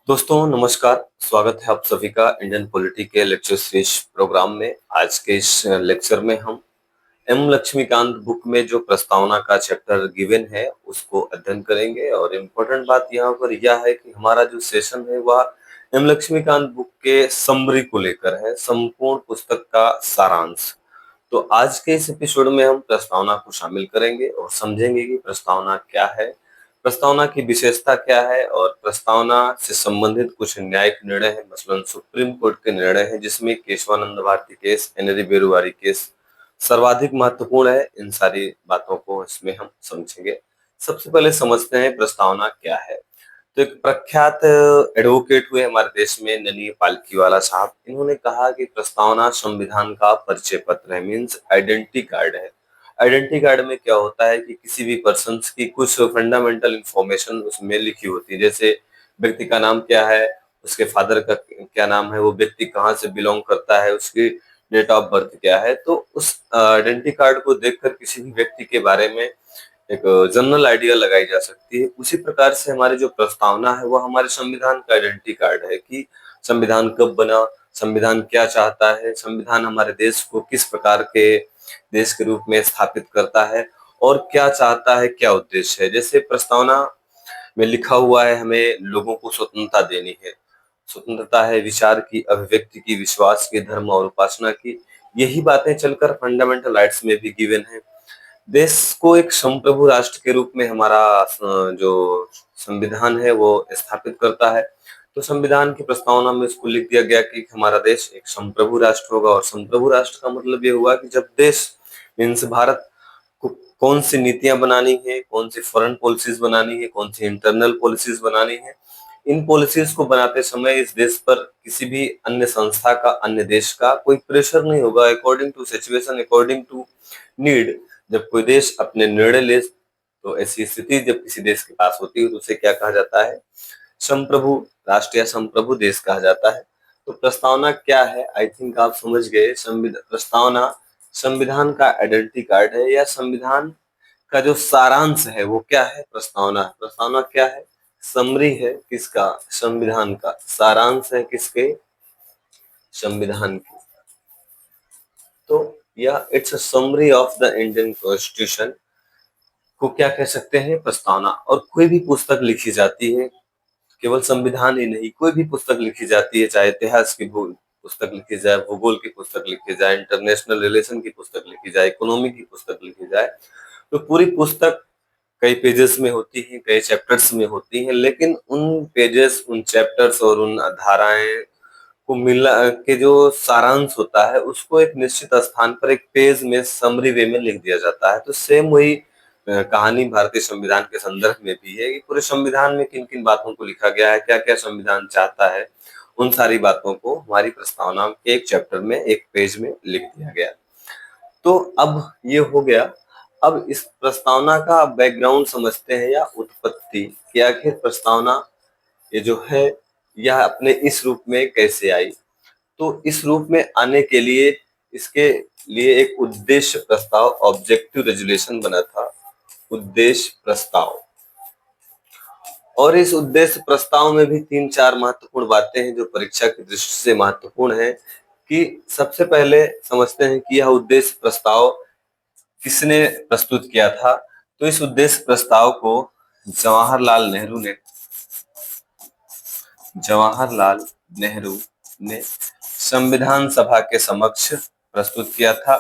दोस्तों नमस्कार। स्वागत है आप सभी का इंडियन पॉलिटी के लेक्चर सीरीज प्रोग्राम में। आज के इस लेक्चर में हम एम लक्ष्मीकांत बुक में जो प्रस्तावना का चैप्टर गिवन है उसको अध्ययन करेंगे। और इम्पोर्टेंट बात यहाँ पर यह है कि हमारा जो सेशन है वह एम लक्ष्मीकांत बुक के समरी को लेकर है, संपूर्ण पुस्तक का सारांश। तो आज के इस एपिसोड में हम प्रस्तावना को शामिल करेंगे और समझेंगे कि प्रस्तावना क्या है, प्रस्तावना की विशेषता क्या है और प्रस्तावना से संबंधित कुछ न्यायिक निर्णय है, मसलन सुप्रीम कोर्ट के निर्णय है जिसमें Keshavananda Bharati case, in re Berubari case सर्वाधिक महत्वपूर्ण है। इन सारी बातों को इसमें हम समझेंगे। सबसे पहले समझते हैं प्रस्तावना क्या है। तो एक प्रख्यात एडवोकेट हुए हमारे देश में, ननी पालकीवाला साहब। इन्होंने कहा कि प्रस्तावना संविधान का परिचय पत्र है, मीन्स आइडेंटिटी कार्ड है। आइडेंटिटी कार्ड में क्या होता है कि किसी भी पर्सन की कुछ फंडामेंटल इंफॉर्मेशन उसमें लिखी होती है, जैसे व्यक्ति का नाम क्या है, उसके फादर का क्या नाम है, वो व्यक्ति कहाँ से बिलोंग करता है, उसकी डेट ऑफ बर्थ क्या है। तो उस आइडेंटिटी कार्ड को देखकर किसी भी व्यक्ति के बारे में एक जनरल आइडिया लगाई जा सकती है। उसी प्रकार से हमारी जो प्रस्तावना है वो हमारे संविधान का आइडेंटिटी कार्ड है कि संविधान कब बना, संविधान क्या चाहता है, संविधान हमारे देश को किस प्रकार के देश के रूप में स्थापित करता है और क्या चाहता है, क्या उद्देश्य है। जैसे प्रस्तावना में लिखा हुआ है हमें लोगों को स्वतंत्रता देनी है। स्वतंत्रता है विचार की, अभिव्यक्ति की, विश्वास की, धर्म और उपासना की। यही बातें चलकर फंडामेंटल राइट्स में भी गिवन है। देश को एक संप्रभु राष्ट्र के रूप में हमारा जो संविधान है वो स्थापित करता है। तो संविधान की प्रस्तावना में इसको लिख दिया गया कि हमारा देश एक संप्रभु राष्ट्र होगा। और संप्रभु राष्ट्र का मतलब ये हुआ कि जब देश मीन्स भारत को कौन सी नीतियां बनानी है, कौन सी फॉरेन पॉलिसीज बनानी है, कौन सी इंटरनल पॉलिसीज बनानी है, इन पॉलिसीज को बनाते समय इस देश पर किसी भी अन्य संस्था का, अन्य देश का कोई प्रेशर नहीं होगा। According to situation, according to need, जब कोई देश अपने निर्णय ले, तो ऐसी स्थिति जब किसी देश के पास होती है तो उसे क्या कहा जाता है, संप्रभु राष्ट्र या संप्रभु देश कहा जाता है। तो प्रस्तावना क्या है, आई थिंक आप समझ गए। प्रस्तावना संविधान का आइडेंटिटी कार्ड है या संविधान का जो सारांश है वो क्या है, प्रस्तावना। प्रस्तावना क्या है, समरी है किसका, संविधान का। सारांश है किसके, संविधान की। तो यह it's a summary of the Indian constitution को क्या कह सकते हैं, प्रस्तावना। और कोई भी पुस्तक लिखी जाती है, केवल संविधान ही नहीं, कोई भी पुस्तक लिखी जाती है, चाहे इतिहास की पुस्तक लिखी जाए, भूगोल की पुस्तक लिखी जाए, इंटरनेशनल रिलेशन की पुस्तक लिखी जाए, इकोनॉमी की पुस्तक लिखी जाए, तो पूरी पुस्तक कई पेजेस में होती है, कई चैप्टर्स में होती है। लेकिन उन पेजेस, उन चैप्टर्स और उन धाराएं को मिला के जो सारांश होता है उसको एक निश्चित स्थान पर एक पेज में समरी वे में लिख दिया जाता है। तो सेम वही कहानी भारतीय संविधान के संदर्भ में भी है कि पूरे संविधान में किन किन बातों को लिखा गया है, क्या क्या संविधान चाहता है, उन सारी बातों को हमारी प्रस्तावना के एक चैप्टर में, एक पेज में लिख दिया गया। तो अब ये हो गया। अब इस प्रस्तावना का बैकग्राउंड समझते हैं या उत्पत्ति कि आखिर प्रस्तावना ये जो है यह अपने इस रूप में कैसे आई। तो इस रूप में आने के लिए इसके लिए एक उद्देश्य प्रस्ताव, ऑब्जेक्टिव रेजोल्यूशन बना था, उद्देश्य प्रस्ताव। और इस उद्देश्य प्रस्ताव में भी तीन चार महत्वपूर्ण बातें हैं जो परीक्षा की दृष्टि से महत्वपूर्ण है। कि सबसे पहले समझते हैं कि यह उद्देश्य प्रस्ताव किसने प्रस्तुत किया था। तो इस उद्देश्य प्रस्ताव को जवाहरलाल नेहरू ने जवाहरलाल नेहरू ने संविधान सभा के समक्ष प्रस्तुत किया था।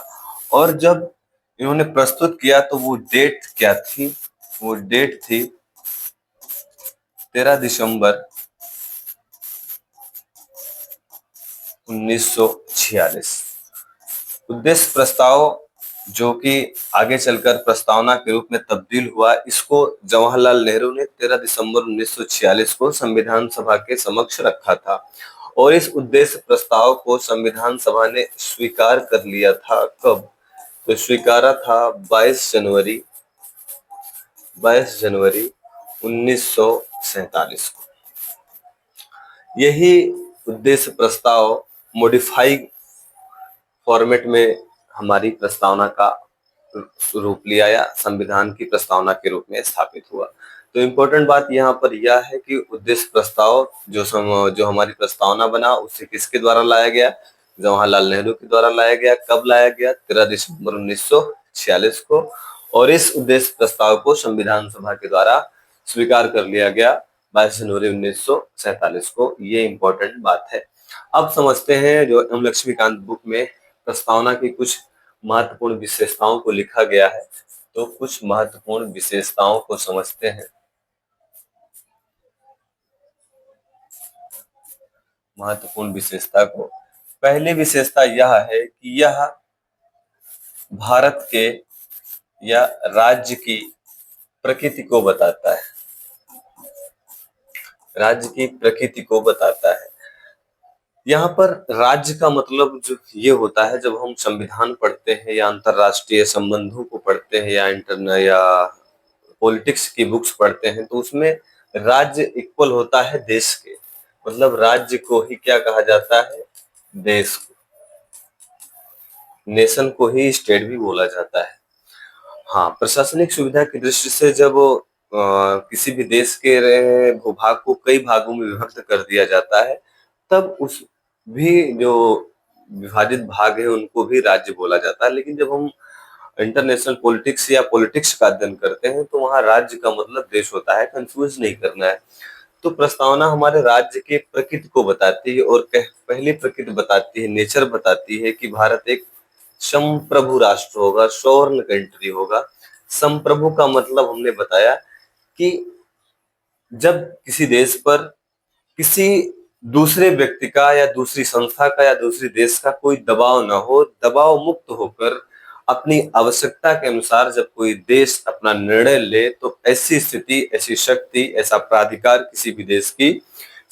और जब इन्होंने प्रस्तुत किया तो वो डेट क्या थी, वो डेट थी 13 दिसंबर 1946। उद्देश्य प्रस्ताव जो कि आगे चलकर प्रस्तावना के रूप में तब्दील हुआ, इसको जवाहरलाल नेहरू ने 13 दिसंबर 1946 को संविधान सभा के समक्ष रखा था। और इस उद्देश्य प्रस्ताव को संविधान सभा ने स्वीकार कर लिया था। कब, तो स्वीकारा था 22 जनवरी 1947 को। यही उद्देश्य प्रस्ताव मॉडिफाई फॉर्मेट में हमारी प्रस्तावना का रूप लिया या संविधान की प्रस्तावना के रूप में स्थापित हुआ। तो इम्पोर्टेंट बात यहाँ पर यह है कि उद्देश्य प्रस्ताव जो हमारी प्रस्तावना बना उसे किसके द्वारा लाया गया? जवाहरलाल नेहरू के द्वारा लाया गया। कब लाया गया? 13 दिसंबर 1946 को। और इस उद्देश्य प्रस्ताव को संविधान सभा के द्वारा स्वीकार कर लिया गया 22 जनवरी 1947 को। ये इम्पोर्टेंट बात है। अब समझते हैं जो एम लक्ष्मीकांत बुक में प्रस्तावना की कुछ महत्वपूर्ण विशेषताओं को लिखा गया है। तो कुछ महत्वपूर्ण विशेषताओं को समझते हैं। महत्वपूर्ण विशेषता को, पहली विशेषता यह है कि यह भारत के या राज्य की प्रकृति को बताता है। राज्य की प्रकृति को बताता है। यहाँ पर राज्य का मतलब जो ये होता है, जब हम संविधान पढ़ते हैं या अंतरराष्ट्रीय संबंधों को पढ़ते हैं या इंटरनल या पॉलिटिक्स की बुक्स पढ़ते हैं, तो उसमें राज्य इक्वल होता है देश के। मतलब राज्य को ही क्या कहा जाता है? देश को। नेशन को ही स्टेट भी बोला जाता है। हाँ, प्रशासनिक सुविधा की दृष्टि से जब किसी भी देश के भूभाग को कई भागों में विभक्त कर दिया जाता है, तब उस भी जो विभाजित भाग है उनको भी राज्य बोला जाता है। लेकिन जब हम इंटरनेशनल पॉलिटिक्स या पॉलिटिक्स का अध्ययन करते हैं, तो वहाँ राज्य का मतलब देश होता है। कंफ्यूज नहीं करना है। तो प्रस्तावना हमारे राज्य के प्रकृति को बताती है और पहली प्रकृति बताती है, नेचर बताती है कि भारत एक संप्रभु राष्ट्र होगा, सॉवरेन कंट्री होगा। संप्रभु का मतलब हमने बताया कि जब किसी देश पर किसी दूसरे व्यक्ति का या दूसरी संस्था का या दूसरी देश का कोई दबाव न हो, दबाव मुक्त होकर अपनी आवश्यकता के अनुसार जब कोई देश अपना निर्णय ले, तो ऐसी स्थिति, ऐसी शक्ति, ऐसा प्राधिकार किसी भी देश की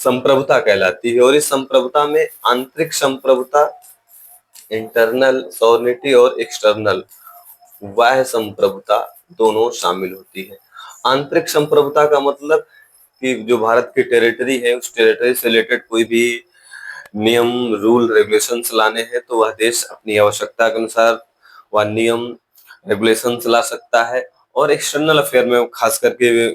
संप्रभुता कहलाती है। और इस संप्रभुता में आंतरिक संप्रभुता, इंटरनल सॉवरेनिटी और एक्सटर्नल बाह्य संप्रभुता दोनों शामिल होती है। आंतरिक संप्रभुता का मतलब कि जो भारत की टेरिटरी है, उस टेरिटरी से रिलेटेड कोई भी नियम, रूल, रेगुलेशंस लाने हैं, तो वह देश अपनी आवश्यकता के अनुसार वह नियम, रेगुलेशंस ला सकता है। और एक्सटर्नल अफेयर में खास करके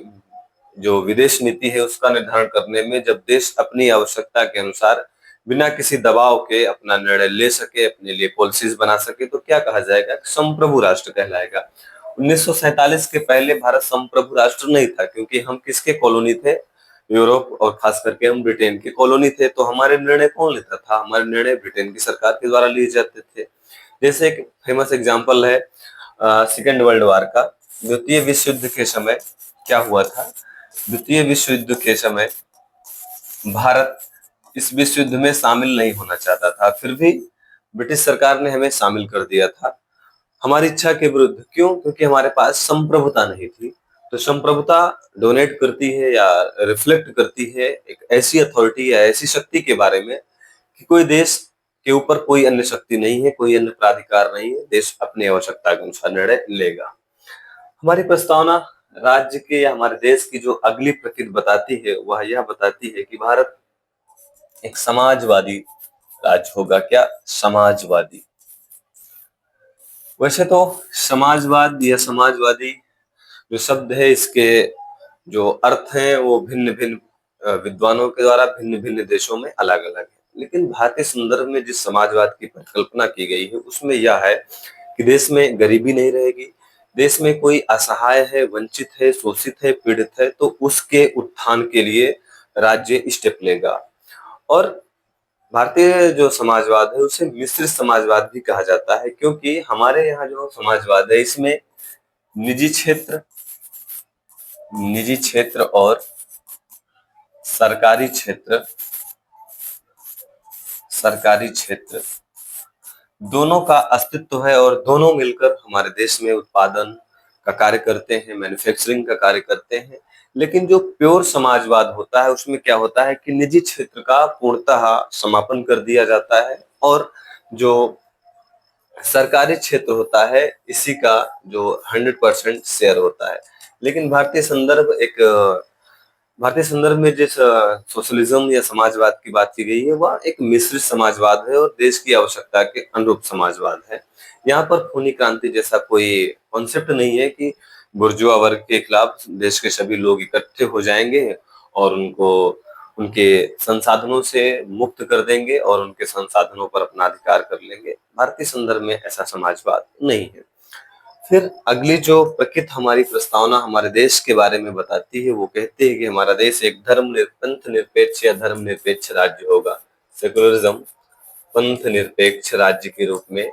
जो विदेश नीति है उसका निर्धारण करने में, जब देश अपनी आवश्यकता के अनुसार बिना किसी दबाव के अपना निर्णय ले सके, अपने लिए पॉलिसीज बना सके, तो क्या कहा जाएगा? संप्रभु राष्ट्र कहलाएगा। 1947 के पहले भारत संप्रभु राष्ट्र नहीं था, क्योंकि हम किसके कॉलोनी थे? यूरोप, और खास करके हम ब्रिटेन के कॉलोनी थे। तो हमारे निर्णय कौन लेता था? हमारे निर्णय ब्रिटेन की सरकार के द्वारा लिए जाते थे। जैसे एक फेमस एग्जाम्पल है सेकेंड वर्ल्ड वार का। द्वितीय विश्व युद्ध के समय क्या हुआ था? द्वितीय विश्व युद्ध के समय भारत इस विश्व युद्ध में शामिल नहीं होना चाहता था, फिर भी ब्रिटिश सरकार ने हमें शामिल कर दिया था हमारी इच्छा के विरुद्ध। क्यों? क्योंकि हमारे पास संप्रभुता नहीं थी। तो संप्रभुता डोनेट करती है या रिफ्लेक्ट करती है एक ऐसी अथॉरिटी या ऐसी शक्ति के बारे में कि कोई देश के ऊपर कोई अन्य शक्ति नहीं है, कोई अन्य प्राधिकार नहीं है, देश अपनी आवश्यकता के अनुसार निर्णय लेगा। हमारी प्रस्तावना राज्य के या हमारे देश की जो अगली प्रकृति बताती है, वह यह बताती है कि भारत एक समाजवादी राज्य होगा। क्या? समाजवादी। वैसे तो समाजवाद या समाजवादी जो शब्द है, इसके जो अर्थ हैं वो भिन्न भिन्न विद्वानों के द्वारा भिन्न भिन्न देशों में अलग अलग है। लेकिन भारतीय संदर्भ में जिस समाजवाद की परिकल्पना की गई है, उसमें यह है कि देश में गरीबी नहीं रहेगी, देश में कोई असहाय है, वंचित है, शोषित है, पीड़ित है, तो उसके उत्थान के लिए राज्य स्टेप लेगा। और भारतीय जो समाजवाद है उसे मिश्रित समाजवाद भी कहा जाता है, क्योंकि हमारे यहाँ जो समाजवाद है इसमें निजी क्षेत्र, निजी क्षेत्र और सरकारी क्षेत्र, सरकारी क्षेत्र दोनों का अस्तित्व है। और दोनों मिलकर हमारे देश में उत्पादन का कार्य करते हैं, मैन्युफैक्चरिंग का कार्य करते हैं। लेकिन जो प्योर समाजवाद होता है उसमें क्या होता है कि निजी क्षेत्र का पूर्णतः समापन कर दिया जाता है, और जो सरकारी क्षेत्र होता है इसी का जो 100% शेयर होता है। लेकिन भारतीय संदर्भ एक भारतीय संदर्भ में जिस सोशलिज्म या समाजवाद की बात की गई है वह एक मिश्रित समाजवाद है और देश की आवश्यकता के अनुरूप समाजवाद है। यहाँ पर खूनी क्रांति जैसा कोई कॉन्सेप्ट नहीं है कि बुर्जुआ वर्ग के खिलाफ देश के सभी लोग इकट्ठे हो जाएंगे और उनको उनके संसाधनों से मुक्त कर देंगे और उनके संसाधनों पर अपना अधिकार कर लेंगे। भारतीय संदर्भ में ऐसा समाजवाद नहीं है। फिर अगली जो प्रकृत हमारी प्रस्तावना हमारे देश के बारे में बताती है वो कहती है कि हमारा देश एक पंथ निरपेक्ष या धर्म निरपेक्ष राज्य होगा। सेकुलरिज्म पंथ निरपेक्ष राज्य के रूप में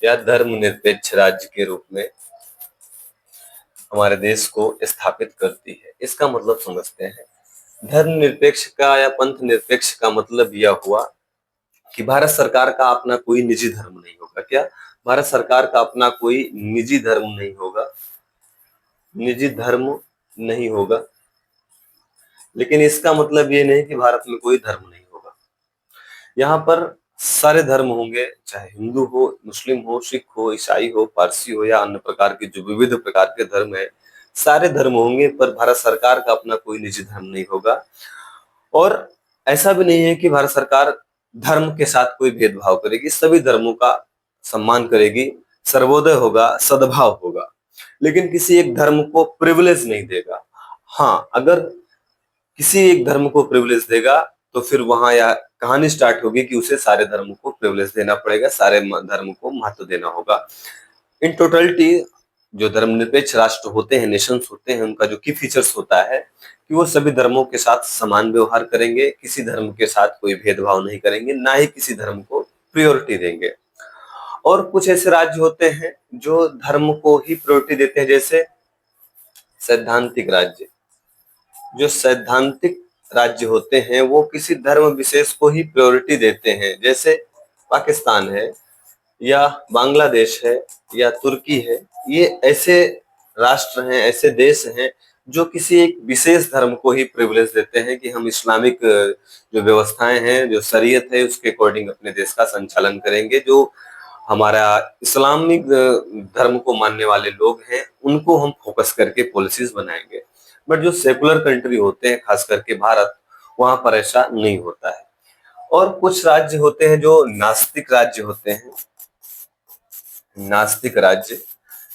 या धर्म निरपेक्ष राज्य के रूप में हमारे देश को स्थापित करती है। इसका मतलब समझते हैं। धर्म निरपेक्ष का या पंथ निरपेक्ष का मतलब यह हुआ कि भारत सरकार का अपना कोई निजी धर्म नहीं होगा। क्या? भारत सरकार का अपना कोई निजी धर्म नहीं होगा, निजी धर्म नहीं होगा। लेकिन इसका मतलब ये नहीं कि भारत में कोई धर्म नहीं होगा। यहाँ पर सारे धर्म होंगे, चाहे हिंदू हो, मुस्लिम हो, सिख हो, ईसाई हो, पारसी हो या अन्य प्रकार के जो विविध प्रकार के धर्म है, सारे धर्म होंगे, पर भारत सरकार का अपना कोई निजी धर्म नहीं होगा। और ऐसा भी नहीं है कि भारत सरकार धर्म के साथ कोई भेदभाव करेगी, सभी धर्मों का सम्मान करेगी, सर्वोदय होगा, सद्भाव होगा, लेकिन किसी एक धर्म को प्रिविलेज नहीं देगा। हाँ, अगर किसी एक धर्म को प्रिविलेज देगा तो फिर वहां यह कहानी स्टार्ट होगी कि उसे सारे धर्म को प्रिविलेज देना पड़ेगा, सारे धर्म को महत्व देना होगा। इन टोटलिटी जो धर्मनिरपेक्ष राष्ट्र होते हैं, नेशंस होते हैं, उनका जो की फीचर्स होता है कि वो सभी धर्मों के साथ समान व्यवहार करेंगे, किसी धर्म के साथ कोई भेदभाव नहीं करेंगे, ना ही किसी धर्म को प्रियोरिटी देंगे। और कुछ ऐसे राज्य होते हैं जो धर्म को ही प्रायोरिटी देते हैं, जैसे सैद्धांतिक राज्य। जो सैद्धांतिक राज्य होते हैं वो किसी धर्म विशेष को ही प्रायोरिटी देते हैं, जैसे पाकिस्तान है या बांग्लादेश है या तुर्की है। ये ऐसे राष्ट्र हैं, ऐसे देश हैं जो किसी एक विशेष धर्म को ही प्रिविलेज देते हैं कि हम इस्लामिक जो व्यवस्थाएं हैं, जो शरीयत है, उसके अकॉर्डिंग अपने देश का संचालन करेंगे। जो हमारा इस्लामिक धर्म को मानने वाले लोग हैं उनको हम फोकस करके पॉलिसीज बनाएंगे। बट जो सेकुलर कंट्री होते हैं, खास करके भारत, वहां पर ऐसा नहीं होता है। और कुछ राज्य होते हैं जो नास्तिक राज्य होते हैं। नास्तिक राज्य,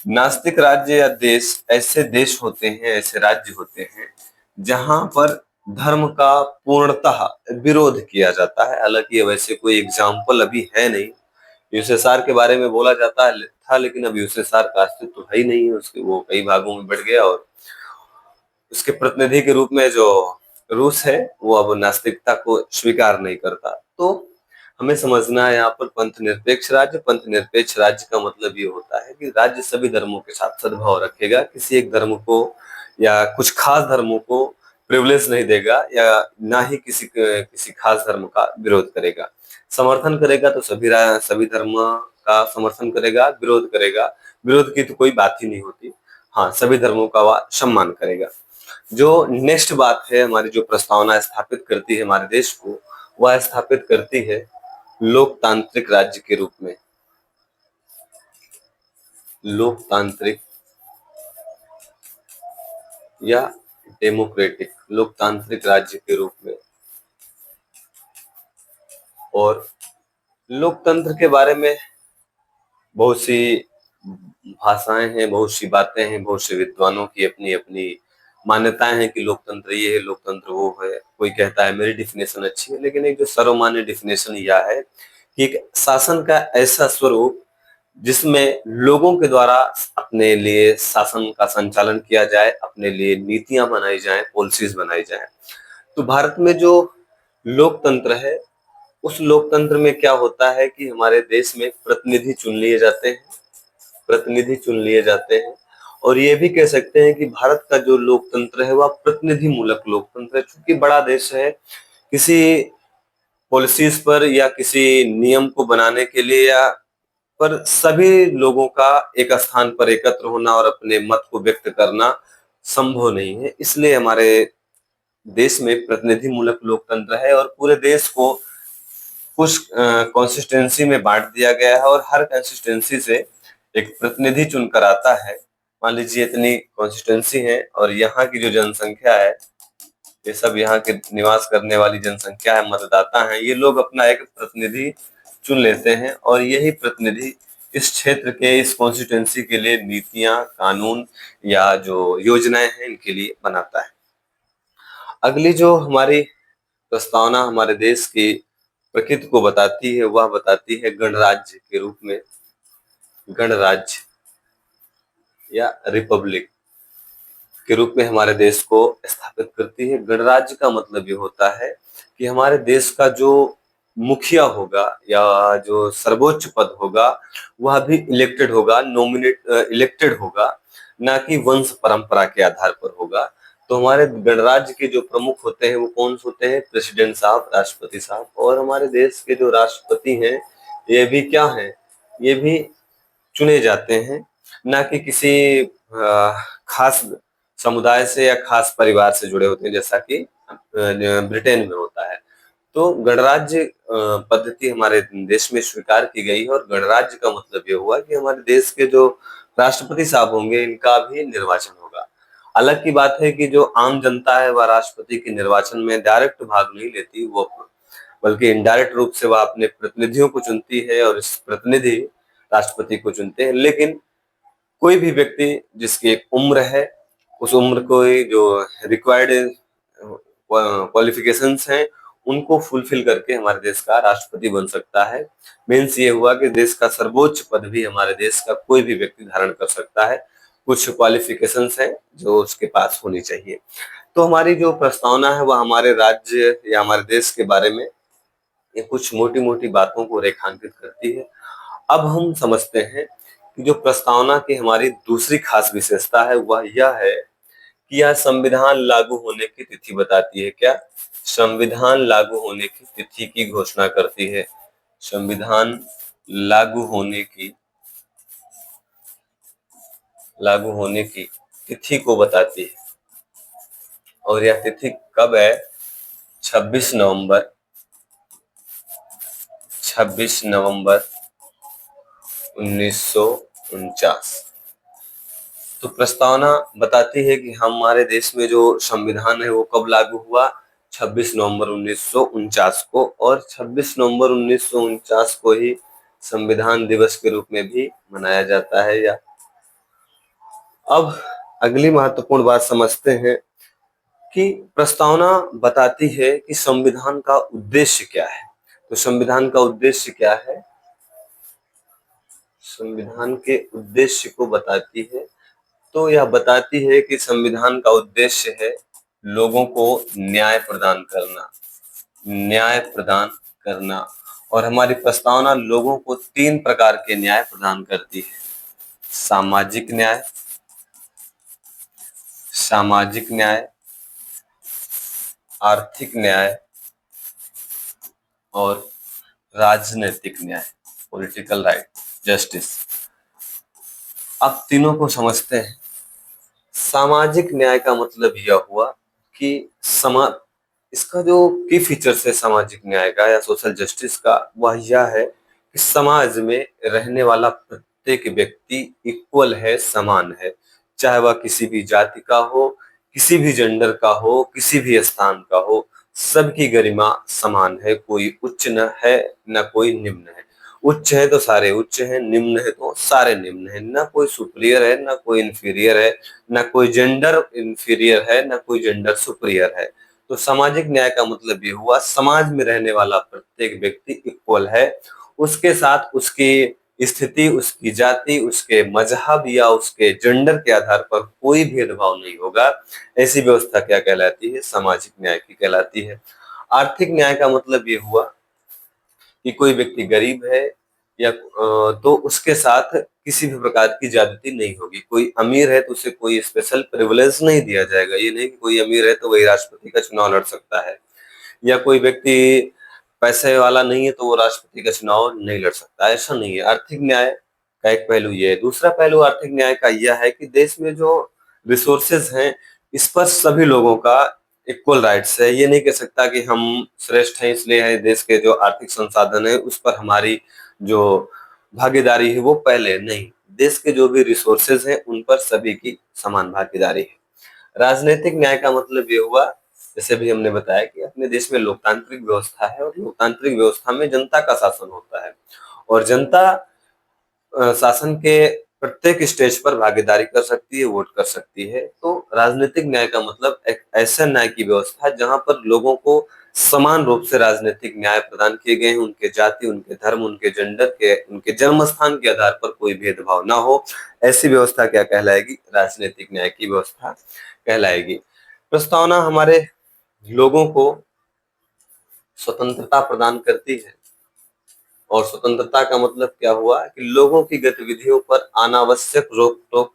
नास्तिक राज्य या देश ऐसे देश होते हैं, ऐसे राज्य होते हैं जहां पर धर्म का पूर्णतः विरोध किया जाता है। हालांकि वैसे कोई एग्जाम्पल अभी है नहीं। यूएसएसआर के बारे में बोला जाता है था, लेकिन अब यूएसएसआर का अस्तित्व तो है ही नहीं है, उसके वो कई भागों में बढ़ गया और उसके प्रतिनिधि के रूप में जो रूस है वो अब नास्तिकता को स्वीकार नहीं करता। तो हमें समझना है यहाँ पर पंथ निरपेक्ष राज्य। पंथ निरपेक्ष राज्य का मतलब ये होता है कि राज्य सभी धर्मों के साथ सद्भाव रखेगा, किसी एक धर्म को या कुछ खास धर्मों को प्रिविलेज नहीं देगा या ना ही किसी खास धर्म का विरोध करेगा। समर्थन करेगा तो सभी धर्म का समर्थन करेगा, विरोध करेगा, विरोध की तो कोई बात ही नहीं होती। हाँ, सभी धर्मों का वह सम्मान करेगा। जो नेक्स्ट बात है हमारी, जो प्रस्तावना स्थापित करती है हमारे देश को, वह स्थापित करती है लोकतांत्रिक राज्य के रूप में। लोकतांत्रिक या डेमोक्रेटिक, लोकतांत्रिक राज्य के रूप में। और लोकतंत्र के बारे में बहुत सी भाषाएं हैं, बहुत सी बातें हैं, बहुत से विद्वानों की अपनी अपनी मान्यताएं हैं कि लोकतंत्र ये है, लोकतंत्र वो है। कोई कहता है मेरी डिफिनेशन अच्छी है, लेकिन एक जो सर्वमान्य डिफिनेशन यह है कि एक शासन का ऐसा स्वरूप जिसमें लोगों के द्वारा अपने लिए शासन का संचालन किया जाए, अपने लिए नीतियां बनाई जाएं, पॉलिसीज बनाई जाएं। तो भारत में जो लोकतंत्र है, उस लोकतंत्र में क्या होता है कि हमारे देश में प्रतिनिधि चुन लिए जाते हैं, प्रतिनिधि चुन लिए जाते हैं। और ये भी कह सकते हैं कि भारत का जो लोकतंत्र है वह प्रतिनिधि मूलक लोकतंत्र है। चूंकि बड़ा देश है, किसी पॉलिसीज पर या किसी नियम को बनाने के लिए या पर सभी लोगों का एक स्थान पर एकत्र होना और अपने मत को व्यक्त करना संभव नहीं है। इसलिए हमारे देश में प्रतिनिधि मूलक लोकतंत्र है और पूरे देश को कुछ कॉन्स्टिट्यूंसी में बांट दिया गया है और हर कॉन्स्टिट्यूंसी से एक प्रतिनिधि चुनकर आता है। मान लीजिए इतनी कॉन्स्टिट्यूंसी है और यहाँ की जो जनसंख्या है ये सब यहाँ के निवास करने वाली जनसंख्या है, मतदाता हैं, ये लोग अपना एक प्रतिनिधि चुन लेते हैं और यही प्रतिनिधि इस क्षेत्र के, इस कॉन्स्टिट्यूंसी के लिए नीतियां, कानून या जो योजनाएं हैं इनके लिए बनाता है। अगली जो हमारी प्रस्तावना हमारे देश की प्रकृति को बताती है, वह बताती है गणराज्य के रूप में, गणराज्य या रिपब्लिक के रूप में हमारे देश को स्थापित करती है। गणराज्य का मतलब ये होता है कि हमारे देश का जो मुखिया होगा या जो सर्वोच्च पद होगा वह भी इलेक्टेड होगा, इलेक्टेड होगा, ना कि वंश परंपरा के आधार पर होगा। तो हमारे गणराज्य के जो प्रमुख होते हैं वो कौन से होते हैं? प्रेसिडेंट साहब, राष्ट्रपति साहब। और हमारे देश के जो राष्ट्रपति हैं ये भी क्या हैं? ये भी चुने जाते हैं, ना कि किसी खास समुदाय से या खास परिवार से जुड़े होते हैं, जैसा कि ब्रिटेन में होता है। तो गणराज्य पद्धति हमारे देश में स्वीकार की गई है और गणराज्य का मतलब ये हुआ कि हमारे देश के जो राष्ट्रपति साहब होंगे इनका भी निर्वाचन होगा। अलग की बात है कि जो आम जनता है वह राष्ट्रपति के निर्वाचन में डायरेक्ट भाग नहीं लेती, वो बल्कि इनडायरेक्ट रूप से वह अपने प्रतिनिधियों को चुनती है और इस प्रतिनिधि राष्ट्रपति को चुनते हैं। लेकिन कोई भी व्यक्ति जिसकी एक उम्र है, उस उम्र को जो रिक्वायर्ड क्वालिफिकेशंस हैं उनको फुलफिल करके हमारे देश का राष्ट्रपति बन सकता है। मीन्स ये हुआ कि देश का सर्वोच्च पद भी हमारे देश का कोई भी व्यक्ति धारण कर सकता है। कुछ क्वालिफिकेशंस हैं जो उसके पास होनी चाहिए। तो हमारी जो प्रस्तावना है वह हमारे राज्य या हमारे देश के बारे में ये कुछ मोटी मोटी बातों को रेखांकित करती है। अब हम समझते हैं कि जो प्रस्तावना की हमारी दूसरी खास विशेषता है वह यह है कि यह संविधान लागू होने की तिथि बताती है। क्या? संविधान लागू होने की तिथि की घोषणा करती है। संविधान लागू होने की तिथि को बताती है और यह तिथि कब है? 26 नवंबर 1949। तो प्रस्तावना बताती है कि हमारे देश में जो संविधान है वो कब लागू हुआ? 26 नवंबर 1949 को। और 26 नवंबर 1949 को ही संविधान दिवस के रूप में भी मनाया जाता है। या अब अगली महत्वपूर्ण बात समझते हैं कि प्रस्तावना बताती है कि संविधान का उद्देश्य क्या है। तो संविधान का उद्देश्य क्या है? संविधान के उद्देश्य को बताती है। तो यह बताती है कि संविधान का उद्देश्य है लोगों को न्याय प्रदान करना, न्याय प्रदान करना। और हमारी प्रस्तावना लोगों को 3 प्रकार के न्याय प्रदान करती है। सामाजिक न्याय, सामाजिक न्याय, आर्थिक न्याय और राजनीतिक न्याय, पॉलिटिकल राइट, जस्टिस। अब तीनों को समझते हैं। सामाजिक न्याय का मतलब यह हुआ कि इसका जो की फीचर्स है सामाजिक न्याय का या सोशल जस्टिस का, वह यह है कि समाज में रहने वाला प्रत्येक व्यक्ति इक्वल है, समान है। चाहे वह किसी भी जाति का हो, किसी भी जेंडर का हो, किसी भी स्थान का हो, सबकी गरिमा समान है। कोई उच्च न है न कोई निम्न है। उच्च है तो सारे उच्च हैं, निम्न है तो सारे निम्न हैं। ना कोई सुपीरियर है ना कोई इंफीरियर है, ना कोई जेंडर इंफीरियर है ना कोई जेंडर सुपीरियर है। तो सामाजिक न्याय का मतलब ये हुआ समाज में रहने वाला प्रत्येक व्यक्ति इक्वल है। उसके साथ उसकी स्थिति, उसकी जाति, उसके मजहब या उसके जेंडर के आधार पर कोई भेदभाव नहीं होगा। ऐसी व्यवस्था क्या कहलाती है? सामाजिक न्याय की कहलाती है। आर्थिक न्याय का मतलब ये हुआ कि कोई व्यक्ति गरीब है या तो उसके साथ किसी भी प्रकार की ज्यादती नहीं होगी। कोई अमीर है तो उसे कोई स्पेशल प्रिविलेज नहीं दिया जाएगा। ये नहीं कि कोई अमीर है तो वही राष्ट्रपति का चुनाव लड़ सकता है, या कोई व्यक्ति पैसे वाला नहीं है तो वो राष्ट्रपति का चुनाव नहीं लड़ सकता, ऐसा नहीं है। आर्थिक न्याय का एक पहलू ये है। दूसरा पहलू आर्थिक न्याय का यह है कि देश में जो रिसोर्सेज हैं इस पर सभी लोगों का इक्वल राइट्स है। ये नहीं कह सकता कि हम श्रेष्ठ हैं इसलिए है देश के जो आर्थिक संसाधन है उस पर हमारी जो भागीदारी है वो पहले नहीं। देश के जो भी रिसोर्सेज हैं उन पर सभी की समान भागीदारी है। राजनीतिक न्याय का मतलब ये हुआ, जैसे भी हमने बताया कि अपने देश में लोकतांत्रिक व्यवस्था है और लोकतांत्रिक व्यवस्था में जनता का शासन होता है और जनता शासन के प्रत्येक स्टेज पर भागीदारी कर सकती है, वोट कर सकती है। तो राजनीतिक न्याय का मतलब एक ऐसा न्याय की व्यवस्था है जहां पर लोगों को समान रूप से राजनीतिक न्याय प्रदान किए गए हैं, उनके जाति, उनके धर्म, उनके जेंडर के, उनके जन्म स्थान के आधार पर कोई भेदभाव ना हो। ऐसी व्यवस्था क्या कहलाएगी? राजनीतिक न्याय की व्यवस्था कहलाएगी। प्रस्तावना हमारे लोगों को स्वतंत्रता प्रदान करती है और स्वतंत्रता का मतलब क्या हुआ कि लोगों की गतिविधियों पर अनावश्यक रोक टोक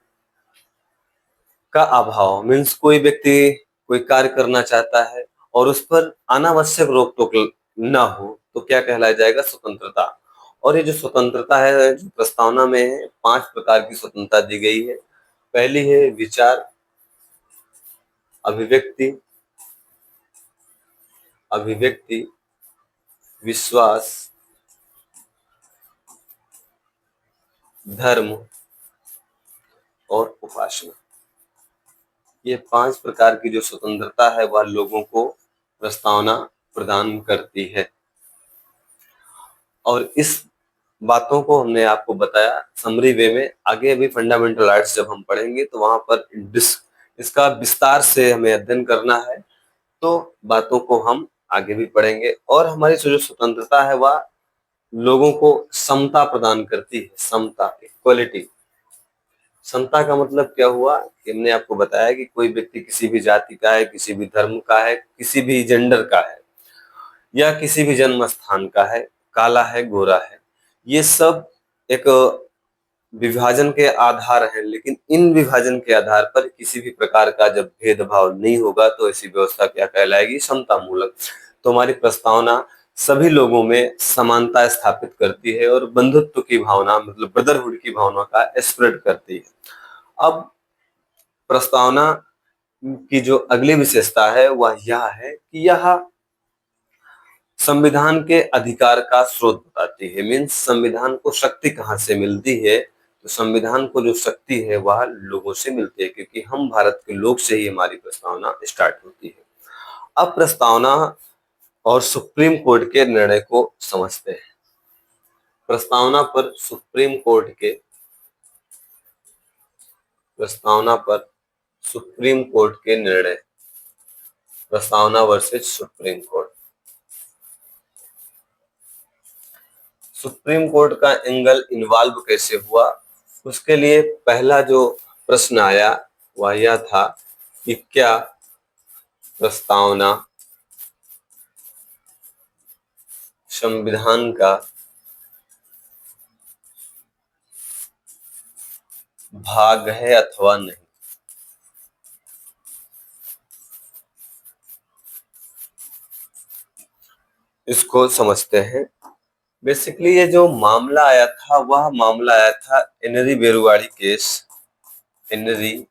का अभाव। मीन्स कोई व्यक्ति कोई कार्य करना चाहता है और उस पर अनावश्यक रोक टोक ना हो तो क्या कहलाया जाएगा? स्वतंत्रता। और ये जो स्वतंत्रता है, जो प्रस्तावना में है, 5 प्रकार की स्वतंत्रता दी गई है। पहली है विचार, अभिव्यक्ति, अभिव्यक्ति, विश्वास, धर्म और उपासना। ये 5 प्रकार की जो स्वतंत्रता है वह लोगों को प्रस्तावना प्रदान करती है। और इस बातों को हमने आपको बताया समरी वे में। आगे अभी फंडामेंटल राइट्स जब हम पढ़ेंगे तो वहां पर इसका विस्तार से हमें अध्ययन करना है, तो बातों को हम आगे भी पढ़ेंगे। और हमारी जो स्वतंत्रता है वह लोगों को समता प्रदान करती है। समता, इक्वलिटी। समता का मतलब क्या हुआ कि हमने आपको बताया कि कोई व्यक्ति किसी भी जाति का है, किसी भी धर्म का है, किसी भी जेंडर का है या किसी भी जन्म स्थान का है, काला है, गोरा है, ये सब एक विभाजन के आधार हैं। लेकिन इन विभाजन के आधार पर किसी भी प्रकार का जब भेदभाव नहीं होगा तो ऐसी व्यवस्था क्या कहलाएगी? समता मूलक। तो हमारी प्रस्तावना सभी लोगों में समानता स्थापित करती है और बंधुत्व की भावना, मतलब ब्रदरहुड की भावना का स्प्रेड करती है। अब प्रस्तावना की जो अगली विशेषता है वह यह है कि यह संविधान के अधिकार का स्रोत बताती है। मीन्स संविधान को शक्ति कहाँ से मिलती है? तो संविधान को जो शक्ति है वह लोगों से मिलती है, क्योंकि हम भारत के लोग से ही हमारी प्रस्तावना स्टार्ट होती है। अब प्रस्तावना और सुप्रीम कोर्ट के निर्णय को समझते हैं। प्रस्तावना पर सुप्रीम कोर्ट के प्रस्तावना पर सुप्रीम कोर्ट के निर्णय, प्रस्तावना versus supreme court. Supreme court का एंगल इन्वॉल्व कैसे हुआ? उसके लिए पहला जो प्रश्न आया वह यह था कि क्या प्रस्तावना संविधान का भाग है अथवा नहीं। इसको समझते हैं। बेसिकली ये जो मामला आया था वह मामला आया था in re Berubari case. In re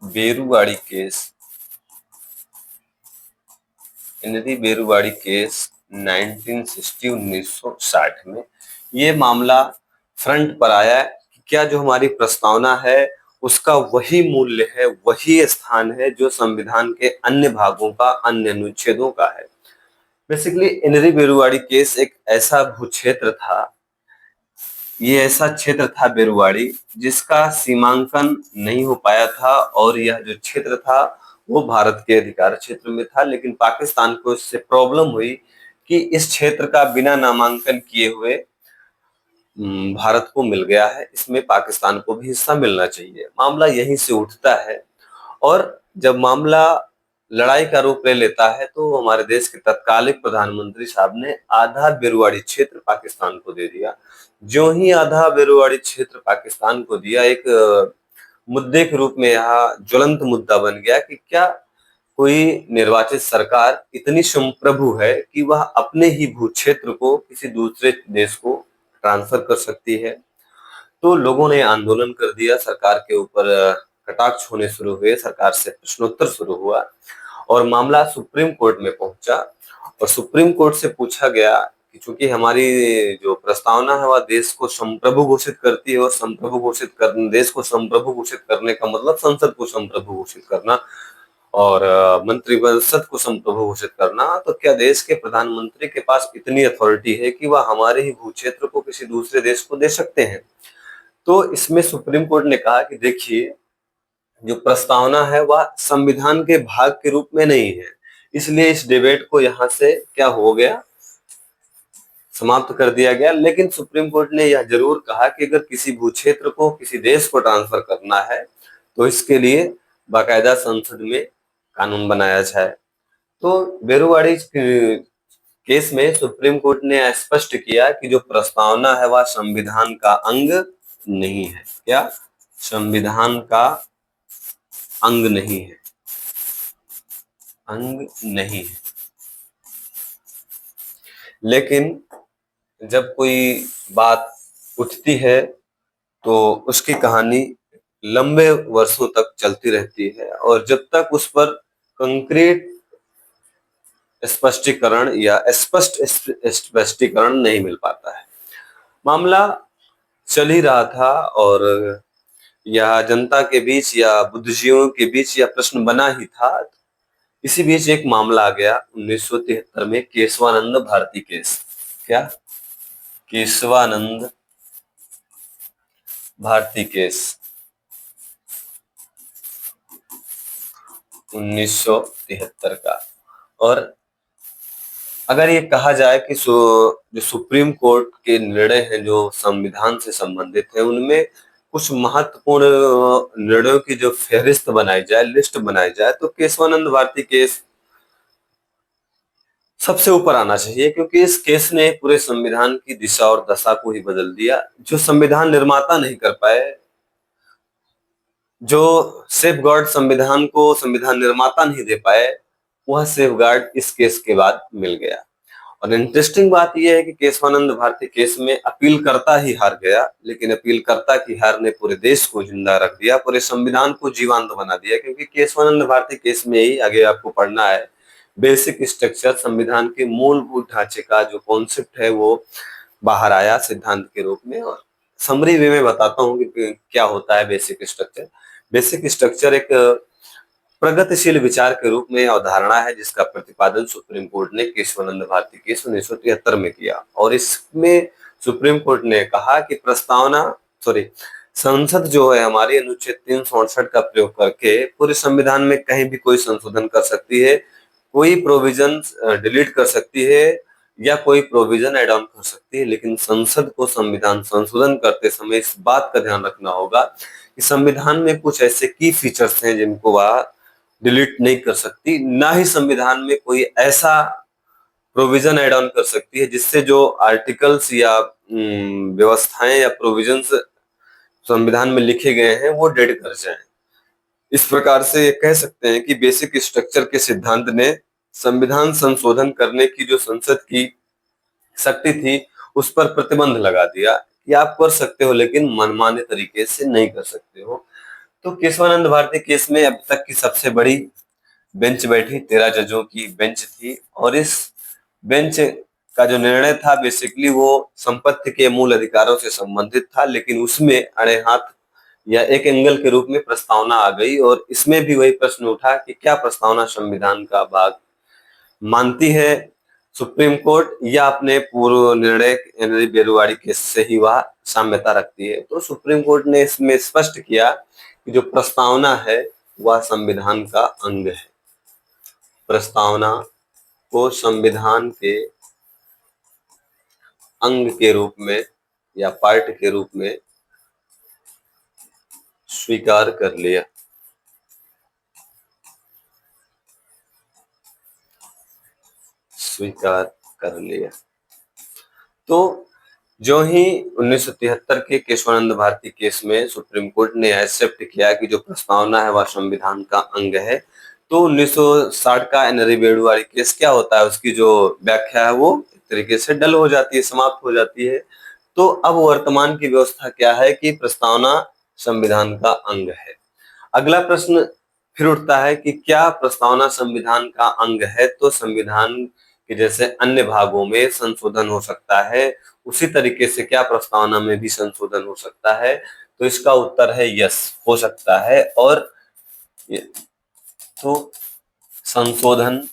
Berubari case, in re Berubari case 1960 में ये मामला फ्रंट पर आया कि क्या जो हमारी प्रस्तावना है उसका वही मूल्य है, वही स्थान है जो संविधान के अन्य भागों का, अन्य अनुच्छेदों का है। बेसिकली एनरी बेरुवाड़ी केस एक ऐसा भूक्षेत्र था, ये ऐसा क्षेत्र था बेरुवाड़ी जिसका सीमांकन नहीं हो पाया था और यह जो क्षेत्र था वो भारत के अधिकार क्षेत्र में था। लेकिन पाकिस्तान को इससे प्रॉब्लम हुई कि इस क्षेत्र का बिना नामांकन किए हुए भारत को मिल गया है, इसमें पाकिस्तान को भी हिस्सा मिलना चाहिए। मामला यहीं से उठता है और जब मामला लड़ाई का रूप ले लेता है तो हमारे देश के तत्कालिक प्रधानमंत्री साहब ने आधा बेरुवाड़ी क्षेत्र पाकिस्तान को दे दिया। जो ही आधा बेरुवाड़ी क्षेत्र पाकिस्तान को दिया, एक मुद्दे के रूप में यहाँ ज्वलंत मुद्दा बन गया कि क्या कोई निर्वाचित सरकार इतनी संप्रभु है कि वह अपने ही भू क्षेत्र को किसी दूसरे देश को ट्रांसफर कर सकती है। तो लोगों ने आंदोलन कर दिया, सरकार के ऊपर कटाक्ष होने शुरू हुए, सरकार से प्रश्नोत्तर शुरू हुआ और मामला सुप्रीम कोर्ट में पहुंचा। और सुप्रीम कोर्ट से पूछा गया कि चूंकि हमारी जो प्रस्तावना है वह देश को संप्रभु घोषित करती है और संप्रभु घोषित करने, देश को संप्रभु घोषित करने का मतलब संसद को संप्रभु घोषित करना, और मंत्रिपरिषद को संप्रभु घोषित करना, तो क्या देश के प्रधानमंत्री के पास इतनी अथॉरिटी है कि वह हमारे ही भू क्षेत्र को किसी दूसरे देश को दे सकते हैं? तो इसमें सुप्रीम कोर्ट ने कहा कि देखिए, जो प्रस्तावना है वह संविधान के भाग के रूप में नहीं है, इसलिए इस डिबेट को यहाँ से क्या हो गया, समाप्त कर दिया गया। लेकिन सुप्रीम कोर्ट ने यह जरूर कहा कि अगर किसी भू क्षेत्र को किसी देश को ट्रांसफर करना है तो इसके लिए बाकायदा संसद में कानून बनाया जाए। तो बेरुवाड़ी केस में सुप्रीम कोर्ट ने स्पष्ट किया कि जो प्रस्तावना है वह संविधान का अंग नहीं है। क्या संविधान का अंग नहीं है? अंग नहीं है। लेकिन जब कोई बात उठती है तो उसकी कहानी लंबे वर्षों तक चलती रहती है और जब तक उस पर कंक्रीट स्पष्टीकरण या स्पष्ट स्पष्टीकरण नहीं मिल पाता है। मामला चल ही रहा था और यह जनता के बीच या बुद्धिजीवियों के बीच यह प्रश्न बना ही था। इसी बीच एक मामला आ गया 1973 में, केशवानंद भारती केस। क्या? केशवानंद भारती केस 1973 का। और अगर ये कहा जाए कि जो सुप्रीम कोर्ट के निर्णय हैं जो संविधान से संबंधित है, उनमें कुछ महत्वपूर्ण निर्णयों की जो फहरिस्त बनाई जाए, लिस्ट बनाई जाए, तो केशवानंद भारती केस सबसे ऊपर आना चाहिए, क्योंकि इस केस ने पूरे संविधान की दिशा और दशा को ही बदल दिया। जो संविधान निर्माता नहीं कर पाए, जो सेफगार्ड संविधान को संविधान निर्माता नहीं दे पाए, वह सेफगार्ड इस केस के बाद मिल गया। और इंटरेस्टिंग बात यह है कि केशवानंद भारती केस में अपीलकर्ता ही हार गया, लेकिन अपीलकर्ता की हार ने पूरे देश को जिंदा रख दिया, पूरे संविधान को जीवंत बना दिया। क्योंकि केशवानंद भारती केस में ही आगे आपको पढ़ना है, बेसिक स्ट्रक्चर, संविधान के मूलभूत ढांचे का जो कॉन्सेप्ट है वो बाहर आया सिद्धांत के रूप में। और समरी वे में बताता हूँ कि क्या होता है बेसिक स्ट्रक्चर। बेसिक स्ट्रक्चर एक प्रगतिशील विचार के रूप में अवधारणा है जिसका प्रतिपादन सुप्रीम कोर्ट ने केशवानंद भारती केस 1973 में किया। और इसमें सुप्रीम कोर्ट ने कहा कि संसद जो है हमारी अनुच्छेद 368 का प्रयोग करके पूरे संविधान में कहीं भी कोई संशोधन कर सकती है, कोई प्रोविजन डिलीट कर सकती है या कोई प्रोविजन ऐड ऑन कर सकती है। लेकिन संसद को संविधान संशोधन करते समय इस बात का ध्यान रखना होगा कि संविधान में कुछ ऐसे की फीचर्स हैं जिनको वह डिलीट नहीं कर सकती, ना ही संविधान में कोई ऐसा प्रोविजन ऐड ऑन कर सकती है जिससे जो आर्टिकल्स या व्यवस्थाएं या प्रोविजंस संविधान में लिखे गए हैं वो डेड कर जाएं। इस प्रकार से ये कह सकते हैं कि बेसिक स्ट्रक्चर के सिद्धांत ने संविधान संशोधन करने की जो संसद की शक्ति थी उस पर प्रतिबंध लगा दिया कि आप कर सकते हो लेकिन मनमाने तरीके से नहीं कर सकते हो। तो केशवानंद भारती केस में अब तक की सबसे बड़ी बेंच बैठी, 13 जजों की बेंच थी। और इस बेंच का जो निर्णय था बेसिकली वो संपत्ति के मूल अधिकारों से संबंधित था, लेकिन उसमें अड़े हाथ या एक एंगल के रूप में प्रस्तावना आ गई। और इसमें भी वही प्रश्न उठा कि क्या प्रस्तावना संविधान का भाग मानती है सुप्रीम कोर्ट, या अपने पूर्व निर्णय बेरुवाड़ी केस से ही वह साम्यता रखती है। तो सुप्रीम कोर्ट ने इसमें स्पष्ट किया कि जो प्रस्तावना है वह संविधान का अंग है। प्रस्तावना को संविधान के अंग के रूप में या पार्ट के रूप में स्वीकार कर लिया। स्वीकार कर लिया। तो जो ही 1973 के केशवानंद भारती केस में सुप्रीम कोर्ट ने एक्सेप्ट किया कि जो प्रस्तावना है वह संविधान का अंग है, तो 1960 का एनरी बेरुवाड़ी केस क्या होता है, उसकी जो व्याख्या है वो एक तरीके से डल हो जाती है, समाप्त हो जाती है। तो अब वर्तमान की व्यवस्था क्या है कि प्रस्तावना संविधान का अंग है। अगला प्रश्न फिर उठता है कि क्या प्रस्तावना संविधान का अंग है तो संविधान के जैसे अन्य भागों में संशोधन हो सकता है, उसी तरीके से क्या प्रस्तावना में भी संशोधन हो सकता है? तो इसका उत्तर है यस, हो सकता है। और तो संशोधन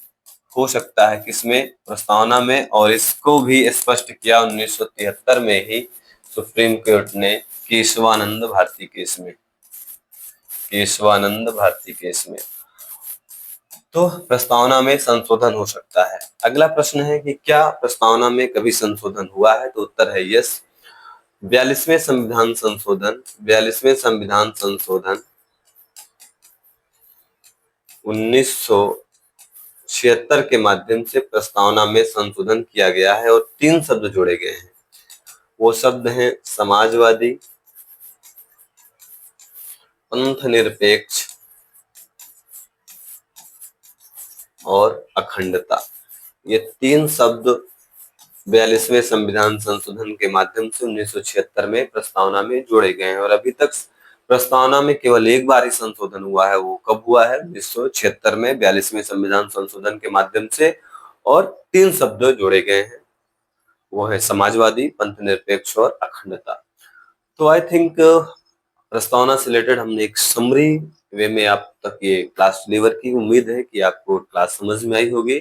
हो सकता है किसमें, प्रस्तावना में, और इसको भी स्पष्ट किया 1973 में ही सुप्रीम कोर्ट ने केशवानंद भारती केस में, केशवानंद भारती केस में। तो प्रस्तावना में संशोधन हो सकता है। अगला प्रश्न है कि क्या प्रस्तावना में कभी संशोधन हुआ है, तो उत्तर है यस। 42वें संविधान संशोधन, 42वें संविधान संशोधन 1976 के माध्यम से प्रस्तावना में संशोधन किया गया है और 3 शब्द जोड़े गए हैं। वो शब्द हैं समाजवादी, पंथ निरपेक्ष और अखंडता। ये 3 शब्द 42वें संविधान संशोधन के माध्यम से 1976 में प्रस्तावना में जोड़े गए हैं और अभी तक प्रस्तावना में केवल एक बार ही संशोधन हुआ है। वो कब हुआ है? 1976 में 42वें संविधान संशोधन के माध्यम से, और 3 शब्द जोड़े गए हैं, वो है समाजवादी, पंथ निरपेक्ष और अखंडता। तो आई थिंक प्रस्तावना से रिलेटेड हमने एक समरी वे में आप तक ये क्लास डिलीवर की। उम्मीद है कि आपको क्लास समझ में आई होगी।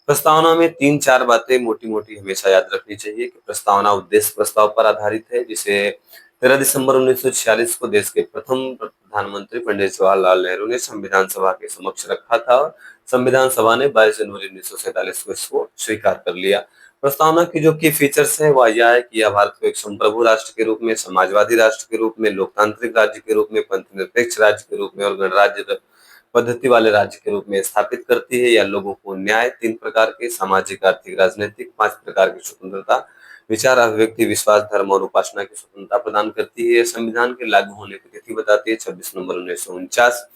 प्रस्तावना में 3-4 बातें मोटी-मोटी हमेशा याद रखनी चाहिए कि प्रस्तावना उद्देश्य प्रस्ताव पर आधारित है, जिसे 13 दिसंबर 1946 को देश के प्रथम प्रधानमंत्री पंडित जवाहरलाल नेहरू ने संविधान सभा के समक्ष रखा था और संविधान सभा ने 22 जनवरी 1947 को इसको स्वीकार कर लिया। प्रस्तावना की जो की फीचर्स है वह यह है कि यह भारत को एक संप्रभु राष्ट्र के रूप में, समाजवादी राष्ट्र के रूप में, लोकतांत्रिक राज्य के रूप में, पंथनिरपेक्ष राज्य के रूप में और गणराज्य पद्धति वाले राज्य के रूप में स्थापित करती है। या लोगों को न्याय, 3 प्रकार के सामाजिक, आर्थिक, राजनीतिक, 5 प्रकार की स्वतंत्रता, विचार, अभिव्यक्ति, विश्वास, धर्म और उपासना की स्वतंत्रता प्रदान करती है। संविधान के लागू होने की तिथि बताती है 26 नवंबर 1949।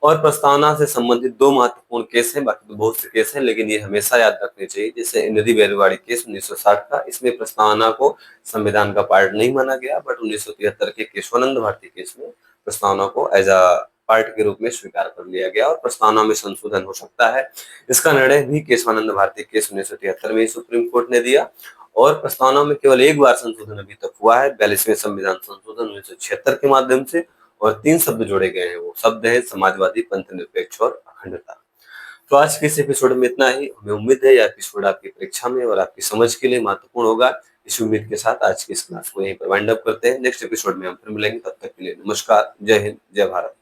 और प्रस्तावना से संबंधित 2 महत्वपूर्ण केस हैं, बाकी तो बहुत से केस हैं, लेकिन ये हमेशा याद रखने चाहिए। जैसे इंदिरा बेरवाड़ी केस 1960 का, इसमें प्रस्तावना को संविधान का पार्ट नहीं माना गया, बट 1973 के केशवानंद भारती केस में प्रस्तावना को एज अ पार्ट के रूप में स्वीकार कर लिया गया और प्रस्तावना में संशोधन हो सकता है। इसका निर्णय भी केशवानंद भारती केस 1973 में सुप्रीम कोर्ट ने दिया। और प्रस्तावना में केवल एक बार संशोधन अभी तक हुआ है, 42वें संविधान संशोधन 1976 के माध्यम से, और 3 शब्द जोड़े गए हैं। वो शब्द है समाजवादी, पंथ निरपेक्ष और अखंडता। तो आज के इस एपिसोड में इतना ही। हमें उम्मीद है यह एपिसोड आपकी परीक्षा में और आपकी समझ के लिए महत्वपूर्ण होगा। इस उम्मीद के साथ आज की इस क्लास को यहीं पर वाइंड अप करते हैं। नेक्स्ट एपिसोड में हम फिर मिलेंगे, तब तक के लिए नमस्कार, जय हिंद, जय भारत।